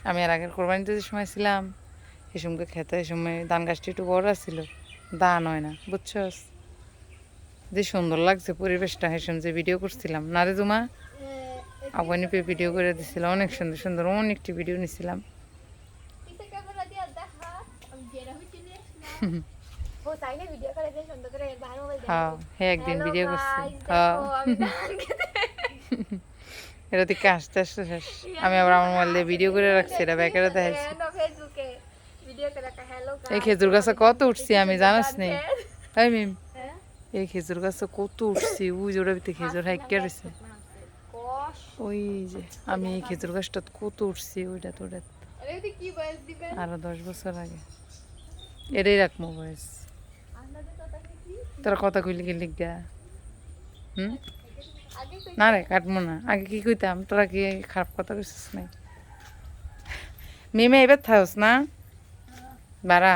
আমি আর আগের কোরবানিতে যে সময় ছিলাম এই সময় খেতে এই সময় ধান গাছটি একটু বড় ছিল, ধান হয় না, বুঝছস? যে সুন্দর লাগছে পরিবেশটা, এই সময় যে ভিডিও করছিলাম না রে জুমা, আগুয়ানি পেয়ে ভিডিও করে দিছিল, অনেক সুন্দর সুন্দর অনেকটি ভিডিও নিছিলাম। হ্যাঁ হ্যাঁ একদিন ভিডিও করছি। হ্যাঁ এটা থেকে আসতে আসতে শেষ। আমি আবার আমার মোবাইল দিয়ে ভিডিও করে রাখছি, এটা ব্যাকেরে দেখাইছি। এই খেজুর গাছে কত উঠছি আমি জানাস নি? তাই মিম এই খেজুর গাছে কত উঠছি, ওই জোড়া ভিতরে খেজুর হাইকা রয়েছে। ওই যে আমি এই খেজুর গাছটা কত উঠছি, ওইটা তো আরো 10 বছর আগে। এটাই রাখবো বয়স। তোরা কথা কইলি কি লিখা? না রে কাটবো না, আগে কি কইতাম, তোরা কি খারাপ কথা কইছিস নাই? মেমে এবার থাকস না বাড়া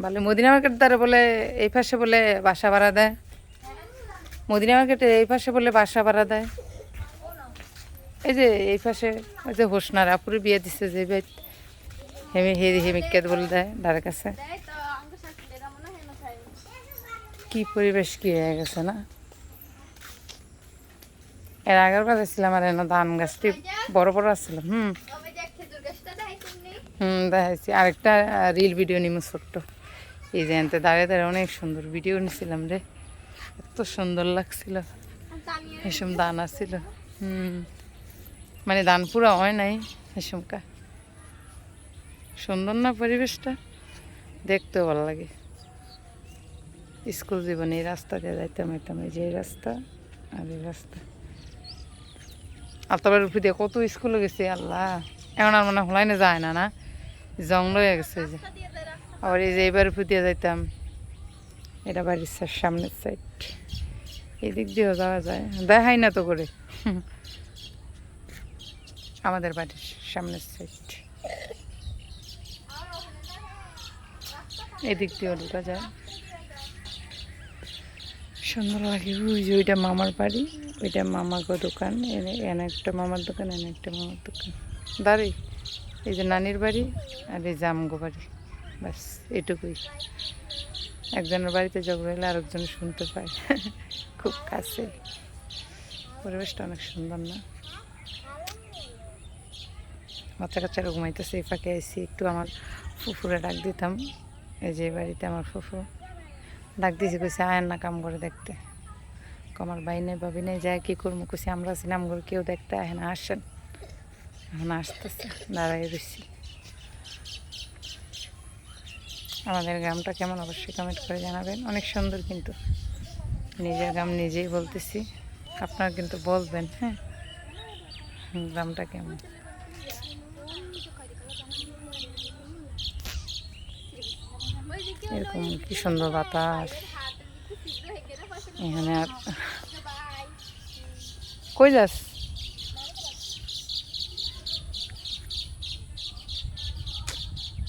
বলে মদিনা মার্কেট দ্বারা বলে এই পাশে বলে বাসা ভাড়া দেয়, মদিনা মার্কেটে এই পাশে বলে বাসা ভাড়া দেয়। এই যে এই পাশে ওই যে হোসনার আপুরে বিয়ে দিচ্ছে যে হেমিকাত বলে দেয় দাঁড়ের কাছে। কি পরিবেশ কি হয়ে গেছে না? এর আগের বার ছিলাম আর এনে ধান গাছটি বড় বড় আসছিলাম। দেখাইছি আরেকটা রিল ভিডিও নিমু ছোট্ট, এই যে এনতে দাঁড়িয়ে দাঁড়িয়ে অনেক সুন্দর ভিডিও নিছিলাম রে, এত সুন্দর লাগছিল। এসব দান আসছিল, মানে দান পুরা হয় নাই এসমকা। সুন্দর না পরিবেশটা, দেখতেও ভালো লাগে। স্কুল জীবনে এই রাস্তা দিয়ে যাইতাম, এই যে এই রাস্তা আর এই রাস্তা। আর তারপরে উপর দিয়ে কত স্কুলে গেছি আল্লাহ, এখন আর মনে হলাই না যায় না, না জঙ্গল হয়ে গেছে। যে আবার এই যে এবার উপর দিয়ে যাইতাম, এটা বাড়ির সামনের সাইড, এদিক দিয়েও যাওয়া যায়, দেখাই না তো করে। আমাদের বাড়ির সামনের সাইড এদিক দিয়েও ঢোকা যায়, সুন্দর লাগে। ওই যে ওইটা মামার বাড়ি, ওইটা মামাকে দোকান, এনে একটা মামার দোকান, এনে একটা মামার দোকান দাঁড়ি। এই যে নানির বাড়ি আর এই যে আমগো বাড়ি, ব্যাস এটুকুই। একজনের বাড়িতে ঝগড়া হলে আরেকজন শুনতে পায়, খুব কাছে। পরিবেশটা অনেক সুন্দর না? বাচ্চা কাচ্চারা ঘুমাইতেছে, এই ফাঁকে এসে একটু আমার ফুফুরে ডাক দিতাম। এই যে বাড়িতে আমার ফুফু ডাক দিয়েছি, কইছে আয়ের না কাম করে দেখতে। আমার ভাই নেই ভাবি নেই, যায় কী করবো, কইছি আমরা আছি নাম করে, কেউ দেখতে আহে না, আসেন। এখন আসতেছে, দাঁড়াই রয়েছি। আমাদের গ্রামটা কেমন অবশ্যই কমেন্ট করে জানাবেন, অনেক সুন্দর কিন্তু। নিজের গ্রাম নিজেই বলতেছি, আপনারা কিন্তু বলবেন হ্যাঁ গ্রামটা কেমন। এরকম কি সুন্দর বাতাস এখানে। আর কই যাস?